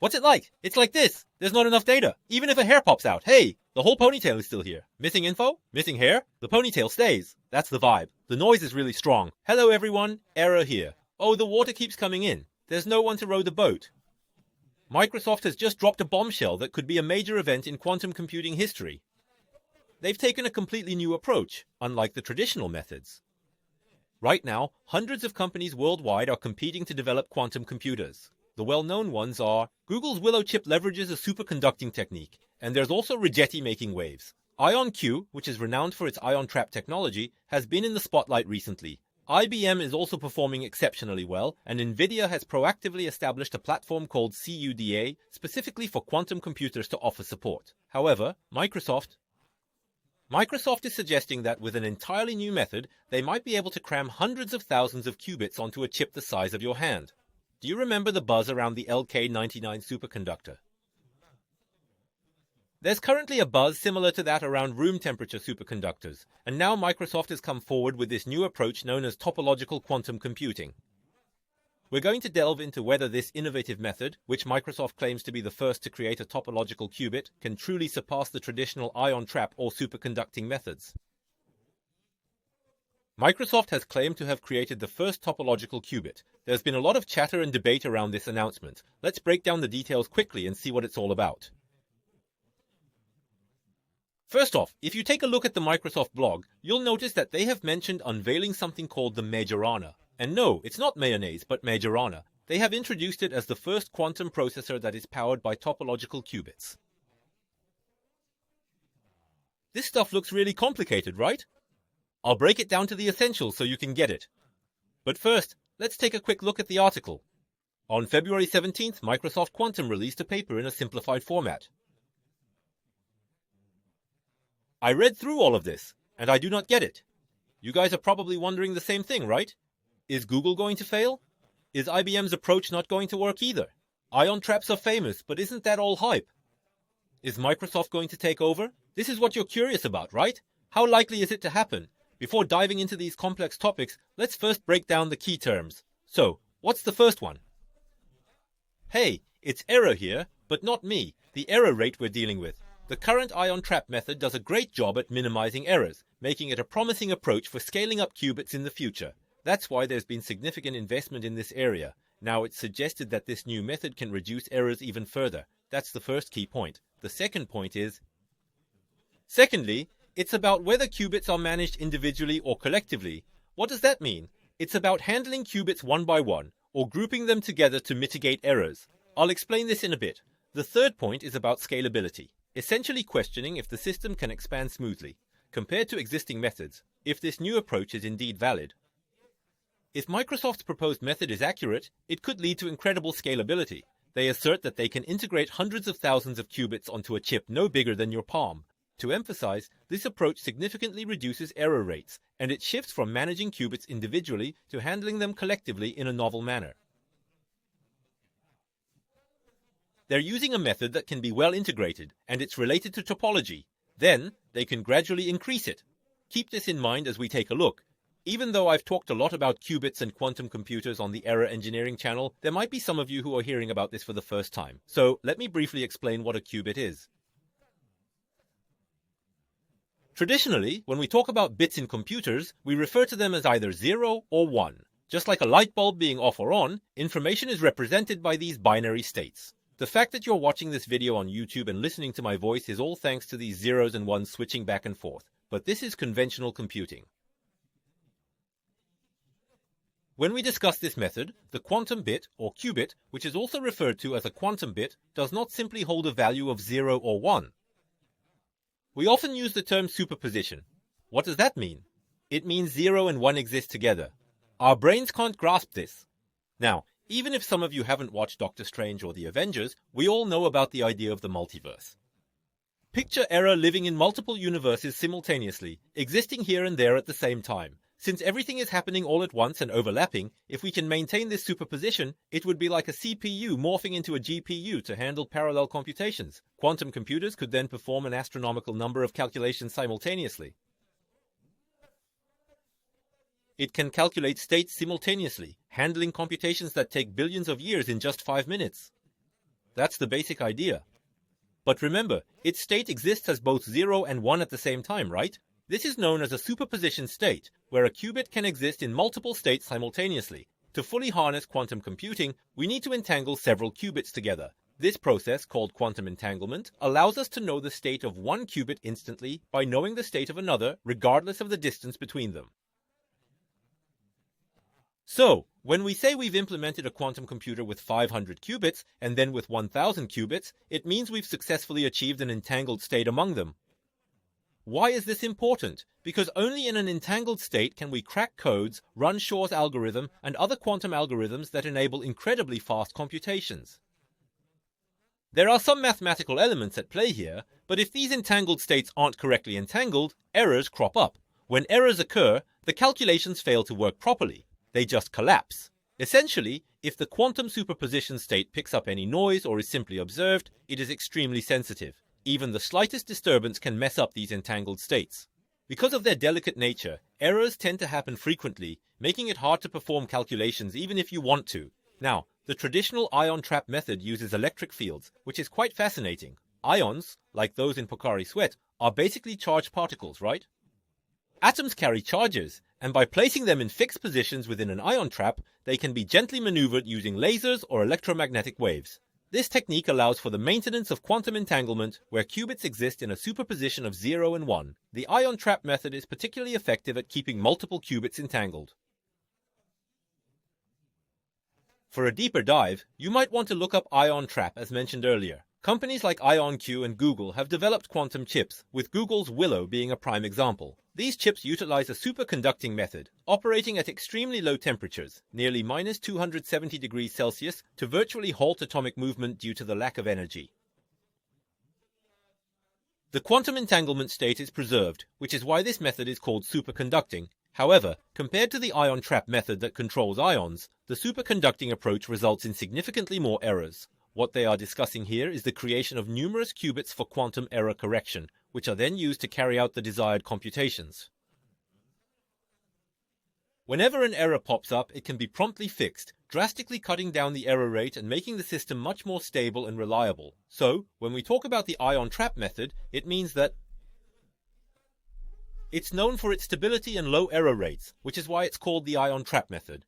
What's it like? It's like this. There's not enough data. Even if a hair pops out, hey, the whole ponytail is still here. Missing info? Missing hair? The ponytail stays. That's the vibe. The noise is really strong. Hello everyone, error here. Oh, the water keeps coming in. There's no one to row the boat. Microsoft has just dropped a bombshell that could be a major event in quantum computing history. They've taken a completely new approach, unlike the traditional methods. Right now, hundreds of companies worldwide are competing to develop quantum computers. The well-known ones are Google's Willow chip leverages a superconducting technique, and there's also Rigetti making waves. IonQ, which is renowned for its ion trap technology, has been in the spotlight recently. IBM is also performing exceptionally well, and NVIDIA has proactively established a platform called CUDA specifically for quantum computers to offer support. However, Microsoft is suggesting that with an entirely new method, they might be able to cram hundreds of thousands of qubits onto a chip the size of your hand. Do you remember the buzz around the LK99 superconductor? There's currently a buzz similar to that around room temperature superconductors, and now Microsoft has come forward with this new approach known as topological quantum computing. We're going to delve into whether this innovative method, which Microsoft claims to be the first to create a topological qubit, can truly surpass the traditional ion trap or superconducting methods. Microsoft has claimed to have created the first topological qubit. There's been a lot of chatter and debate around this announcement. Let's break down the details quickly and see what it's all about. First off, if you take a look at the Microsoft blog, you'll notice that they have mentioned unveiling something called the Majorana. And no, it's not mayonnaise, but Majorana. They have introduced it as the first quantum processor that is powered by topological qubits. This stuff looks really complicated, right? I'll break it down to the essentials so you can get it. But first, let's take a quick look at the article. On February 17th, Microsoft Quantum released a paper in a simplified format. I read through all of this, and I do not get it. You guys are probably wondering the same thing, right? Is Google going to fail? Is IBM's approach not going to work either? Ion traps are famous, but isn't that all hype? Is Microsoft going to take over? This is what you're curious about, right? How likely is it to happen? Before diving into these complex topics, let's first break down the key terms. So, what's the first one? Hey, it's error here, but not me, the error rate we're dealing with. The current ion trap method does a great job at minimizing errors, making it a promising approach for scaling up qubits in the future. That's why there's been significant investment in this area. Now it's suggested that this new method can reduce errors even further. That's the first key point. The second point is, secondly, it's about whether qubits are managed individually or collectively. What does that mean? It's about handling qubits one by one, or grouping them together to mitigate errors. I'll explain this in a bit. The third point is about scalability, essentially questioning if the system can expand smoothly, compared to existing methods, if this new approach is indeed valid. If Microsoft's proposed method is accurate, it could lead to incredible scalability. They assert that they can integrate hundreds of thousands of qubits onto a chip no bigger than your palm. To emphasize, this approach significantly reduces error rates, and it shifts from managing qubits individually to handling them collectively in a novel manner. They're using a method that can be well integrated, and it's related to topology. Then, they can gradually increase it. Keep this in mind as we take a look. Even though I've talked a lot about qubits and quantum computers on the Error Engineering channel, there might be some of you who are hearing about this for the first time. So, let me briefly explain what a qubit is. Traditionally, when we talk about bits in computers, we refer to them as either 0 or 1. Just like a light bulb being off or on, information is represented by these binary states. The fact that you're watching this video on YouTube and listening to my voice is all thanks to these zeros and ones switching back and forth. But this is conventional computing. When we discuss this method, the quantum bit, or qubit, which is also referred to as a quantum bit, does not simply hold a value of 0 or 1. We often use the term superposition. What does that mean? It means 0 and 1 exist together. Our brains can't grasp this. Now, even if some of you haven't watched Doctor Strange or the Avengers, we all know about the idea of the multiverse. Picture error living in multiple universes simultaneously, existing here and there at the same time. Since everything is happening all at once and overlapping, if we can maintain this superposition, it would be like a CPU morphing into a GPU to handle parallel computations. Quantum computers could then perform an astronomical number of calculations simultaneously. It can calculate states simultaneously, handling computations that take billions of years in just 5 minutes. That's the basic idea. But remember, its state exists as both 0 and 1 at the same time, right? This is known as a superposition state, where a qubit can exist in multiple states simultaneously. To fully harness quantum computing, we need to entangle several qubits together. This process, called quantum entanglement, allows us to know the state of one qubit instantly by knowing the state of another, regardless of the distance between them. So, when we say we've implemented a quantum computer with 500 qubits and then with 1000 qubits, it means we've successfully achieved an entangled state among them. Why is this important? Because only in an entangled state can we crack codes, run Shor's algorithm, and other quantum algorithms that enable incredibly fast computations. There are some mathematical elements at play here, but if these entangled states aren't correctly entangled, errors crop up. When errors occur, the calculations fail to work properly. They just collapse. Essentially, if the quantum superposition state picks up any noise or is simply observed, it is extremely sensitive. Even the slightest disturbance can mess up these entangled states. Because of their delicate nature, errors tend to happen frequently, making it hard to perform calculations even if you want to. Now, the traditional ion trap method uses electric fields, which is quite fascinating. Ions, like those in Pocari Sweat, are basically charged particles, right? Atoms carry charges, and by placing them in fixed positions within an ion trap, they can be gently maneuvered using lasers or electromagnetic waves. This technique allows for the maintenance of quantum entanglement, where qubits exist in a superposition of 0 and 1. The ion trap method is particularly effective at keeping multiple qubits entangled. For a deeper dive, you might want to look up ion trap as mentioned earlier. Companies like IonQ and Google have developed quantum chips, with Google's Willow being a prime example. These chips utilize a superconducting method, operating at extremely low temperatures, nearly minus 270 degrees Celsius, to virtually halt atomic movement due to the lack of energy. The quantum entanglement state is preserved, which is why this method is called superconducting. However, compared to the ion trap method that controls ions, the superconducting approach results in significantly more errors. What they are discussing here is the creation of numerous qubits for quantum error correction, which are then used to carry out the desired computations. Whenever an error pops up, it can be promptly fixed, drastically cutting down the error rate and making the system much more stable and reliable. So, when we talk about the ion trap method, it means that it's known for its stability and low error rates, which is why it's called the ion trap method.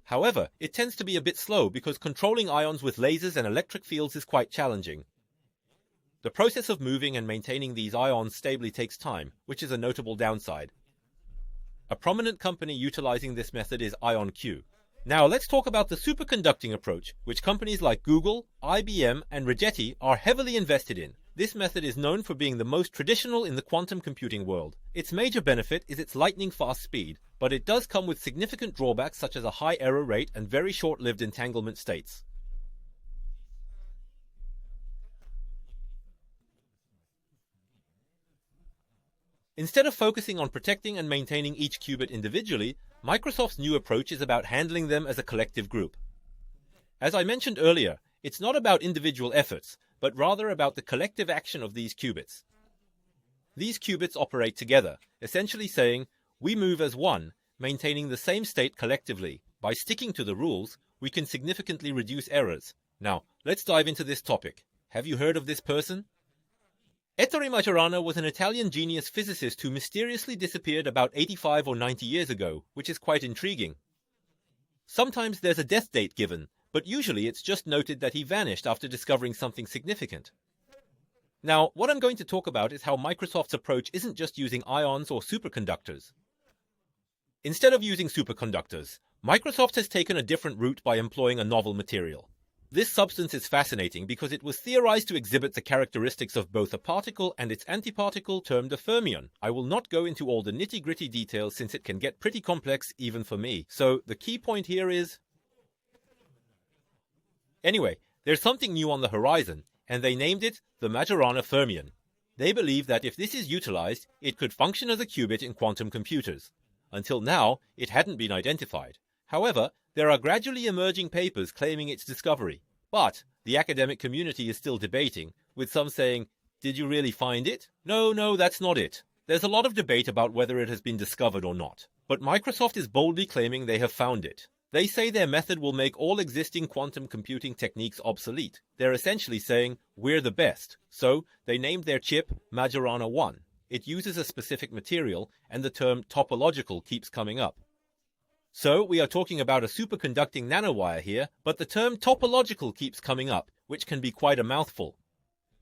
However, it tends to be a bit slow because controlling ions with lasers and electric fields is quite challenging. The process of moving and maintaining these ions stably takes time, which is a notable downside. A prominent company utilizing this method is IonQ. Now let's talk about the superconducting approach, which companies like Google, IBM, and Rigetti are heavily invested in. This method is known for being the most traditional in the quantum computing world. Its major benefit is its lightning-fast speed, but it does come with significant drawbacks such as a high error rate and very short-lived entanglement states. Instead of focusing on protecting and maintaining each qubit individually, Microsoft's new approach is about handling them as a collective group. As I mentioned earlier, it's not about individual efforts, but rather about the collective action of these qubits. These qubits operate together, essentially saying, we move as one, maintaining the same state collectively. By sticking to the rules, we can significantly reduce errors. Now, let's dive into this topic. Have you heard of this person? Ettore Majorana was an Italian genius physicist who mysteriously disappeared about 85 or 90 years ago, which is quite intriguing. Sometimes there's a death date given, but usually it's just noted that he vanished after discovering something significant. Now, what I'm going to talk about is how Microsoft's approach isn't just using ions or superconductors. Instead of using superconductors, Microsoft has taken a different route by employing a novel material. This substance is fascinating because it was theorized to exhibit the characteristics of both a particle and its antiparticle termed a fermion. I will not go into all the nitty-gritty details since it can get pretty complex even for me. So the key point here is... Anyway, there's something new on the horizon, and they named it the Majorana fermion. They believe that if this is utilized, it could function as a qubit in quantum computers. Until now, it hadn't been identified. However, there are gradually emerging papers claiming its discovery. But the academic community is still debating, with some saying, did you really find it? No, that's not it. There's a lot of debate about whether it has been discovered or not. But Microsoft is boldly claiming they have found it. They say their method will make all existing quantum computing techniques obsolete. They're essentially saying, we're the best. So, they named their chip Majorana 1. It uses a specific material, and the term topological keeps coming up. So, we are talking about a superconducting nanowire here, but the term topological keeps coming up, which can be quite a mouthful.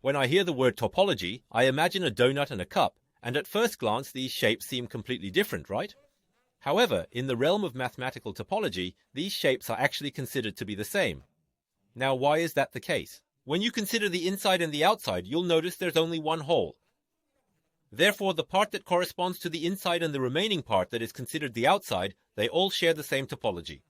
When I hear the word topology, I imagine a donut and a cup, and at first glance these shapes seem completely different, right? However, in the realm of mathematical topology, these shapes are actually considered to be the same. Now, why is that the case? When you consider the inside and the outside, you'll notice there's only one hole. Therefore, the part that corresponds to the inside and the remaining part that is considered the outside, they all share the same topology.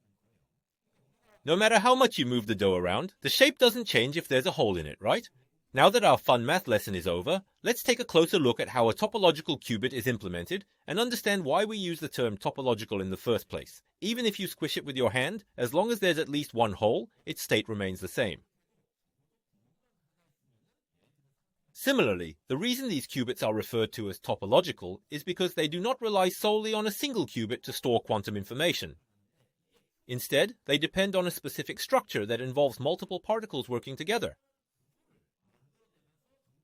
No matter how much you move the dough around, the shape doesn't change if there's a hole in it, right? Now that our fun math lesson is over, let's take a closer look at how a topological qubit is implemented and understand why we use the term topological in the first place. Even if you squish it with your hand, as long as there's at least one hole, its state remains the same. Similarly, the reason these qubits are referred to as topological is because they do not rely solely on a single qubit to store quantum information. Instead, they depend on a specific structure that involves multiple particles working together.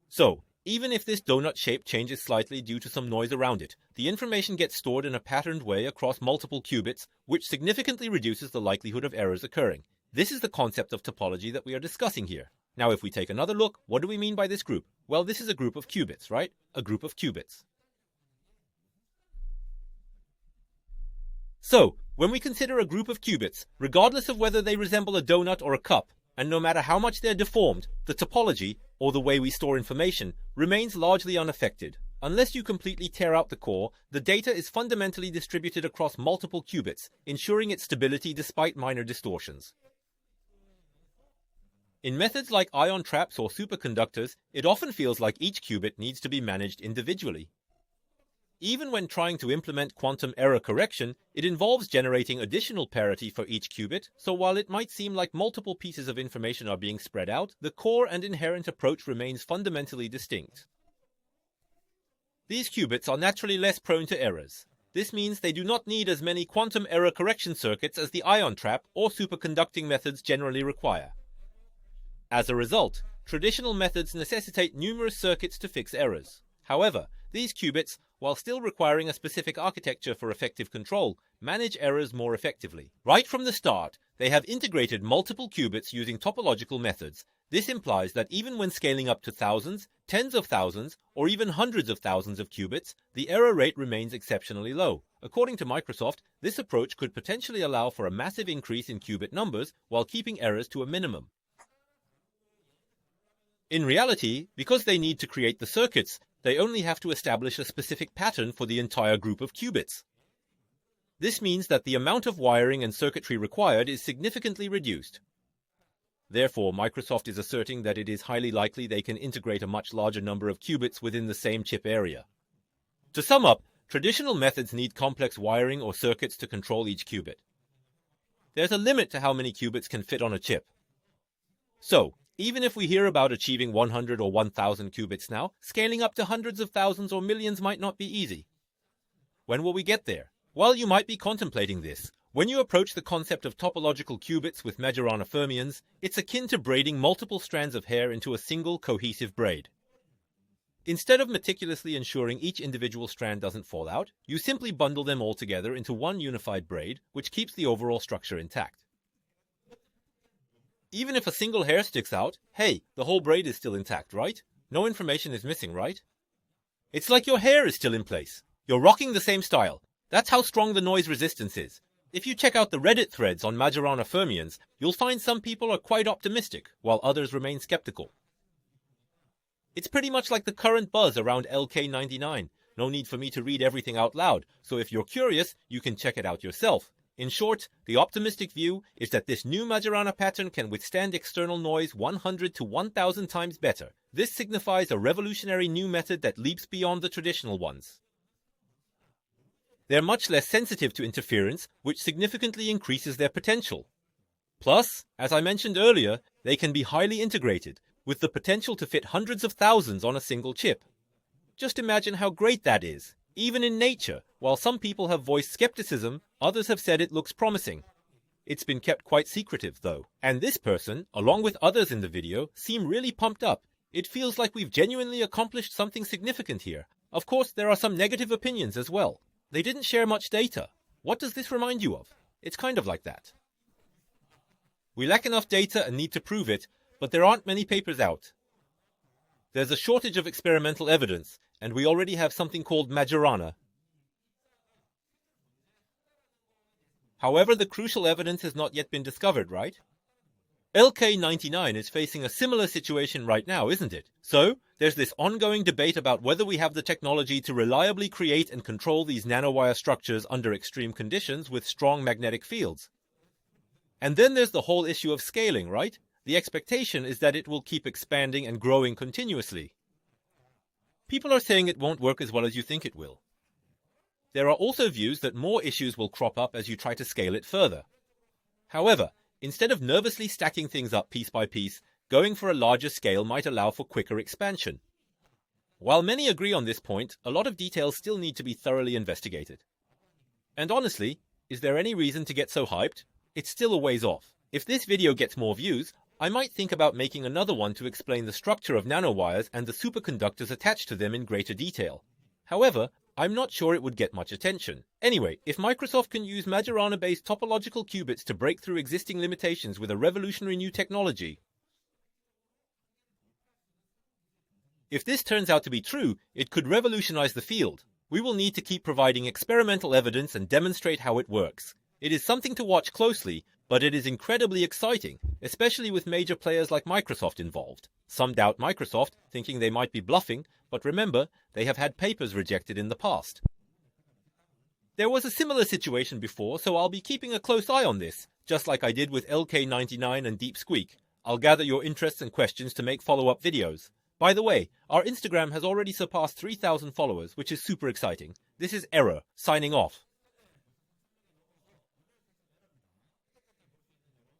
So, even if this donut shape changes slightly due to some noise around it, the information gets stored in a patterned way across multiple qubits, which significantly reduces the likelihood of errors occurring. This is the concept of topology that we are discussing here. Now, if we take another look, what do we mean by this group? Well, this is a group of qubits, right? A group of qubits. So, when we consider a group of qubits, regardless of whether they resemble a donut or a cup, and no matter how much they're deformed, the topology, or the way we store information, remains largely unaffected. Unless you completely tear out the core, the data is fundamentally distributed across multiple qubits, ensuring its stability despite minor distortions. In methods like ion traps or superconductors, it often feels like each qubit needs to be managed individually. Even when trying to implement quantum error correction, it involves generating additional parity for each qubit, so while it might seem like multiple pieces of information are being spread out, the core and inherent approach remains fundamentally distinct. These qubits are naturally less prone to errors. This means they do not need as many quantum error correction circuits as the ion trap or superconducting methods generally require. As a result, traditional methods necessitate numerous circuits to fix errors. However, these qubits, while still requiring a specific architecture for effective control, manage errors more effectively. Right from the start, they have integrated multiple qubits using topological methods. This implies that even when scaling up to thousands, tens of thousands, or even hundreds of thousands of qubits, the error rate remains exceptionally low. According to Microsoft, this approach could potentially allow for a massive increase in qubit numbers while keeping errors to a minimum. In reality, because they need to create the circuits, they only have to establish a specific pattern for the entire group of qubits. This means that the amount of wiring and circuitry required is significantly reduced. Therefore, Microsoft is asserting that it is highly likely they can integrate a much larger number of qubits within the same chip area. To sum up, traditional methods need complex wiring or circuits to control each qubit. There's a limit to how many qubits can fit on a chip. So, even if we hear about achieving 100 or 1000 qubits now, scaling up to hundreds of thousands or millions might not be easy. When will we get there? Well, you might be contemplating this. When you approach the concept of topological qubits with Majorana fermions, it's akin to braiding multiple strands of hair into a single cohesive braid. Instead of meticulously ensuring each individual strand doesn't fall out, you simply bundle them all together into one unified braid, which keeps the overall structure intact. Even if a single hair sticks out, hey, the whole braid is still intact, right? No information is missing, right? It's like your hair is still in place. You're rocking the same style. That's how strong the noise resistance is. If you check out the Reddit threads on Majorana fermions, you'll find some people are quite optimistic, while others remain skeptical. It's pretty much like the current buzz around LK99. No need for me to read everything out loud, so if you're curious, you can check it out yourself. In short, the optimistic view is that this new Majorana pattern can withstand external noise 100 to 1000 times better. This signifies a revolutionary new method that leaps beyond the traditional ones. They're much less sensitive to interference, which significantly increases their potential. Plus, as I mentioned earlier, they can be highly integrated, with the potential to fit hundreds of thousands on a single chip. Just imagine how great that is. Even in nature, while some people have voiced skepticism, others have said it looks promising. It's been kept quite secretive, though. And this person, along with others in the video, seem really pumped up. It feels like we've genuinely accomplished something significant here. Of course, there are some negative opinions as well. They didn't share much data. What does this remind you of? It's kind of like that. We lack enough data and need to prove it, but there aren't many papers out. There's a shortage of experimental evidence, and we already have something called Majorana. However, the crucial evidence has not yet been discovered, right? LK99 is facing a similar situation right now, isn't it? So, there's this ongoing debate about whether we have the technology to reliably create and control these nanowire structures under extreme conditions with strong magnetic fields. And then there's the whole issue of scaling, right? The expectation is that it will keep expanding and growing continuously. People are saying it won't work as well as you think it will. There are also views that more issues will crop up as you try to scale it further. However, instead of nervously stacking things up piece by piece, going for a larger scale might allow for quicker expansion. While many agree on this point, a lot of details still need to be thoroughly investigated. And honestly, is there any reason to get so hyped? It's still a ways off. If this video gets more views, I might think about making another one to explain the structure of nanowires and the superconductors attached to them in greater detail. However, I'm not sure it would get much attention. Anyway, if Microsoft can use Majorana-based topological qubits to break through existing limitations with a revolutionary new technology, if this turns out to be true, it could revolutionize the field. We will need to keep providing experimental evidence and demonstrate how it works. It is something to watch closely, but it is incredibly exciting, especially with major players like Microsoft involved. Some doubt Microsoft, thinking they might be bluffing, but remember, they have had papers rejected in the past. There was a similar situation before, so I'll be keeping a close eye on this, just like I did with LK99 and Deep Squeak. I'll gather your interests and questions to make follow-up videos. By the way, our Instagram has already surpassed 3,000 followers, which is super exciting. This is Error, signing off.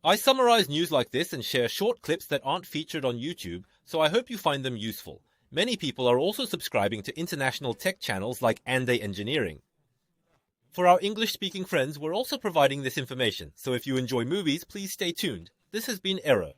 I summarize news like this and share short clips that aren't featured on YouTube, so I hope you find them useful. Many people are also subscribing to international tech channels like Ande Engineering. For our English-speaking friends, we're also providing this information, so if you enjoy movies, please stay tuned. This has been Error.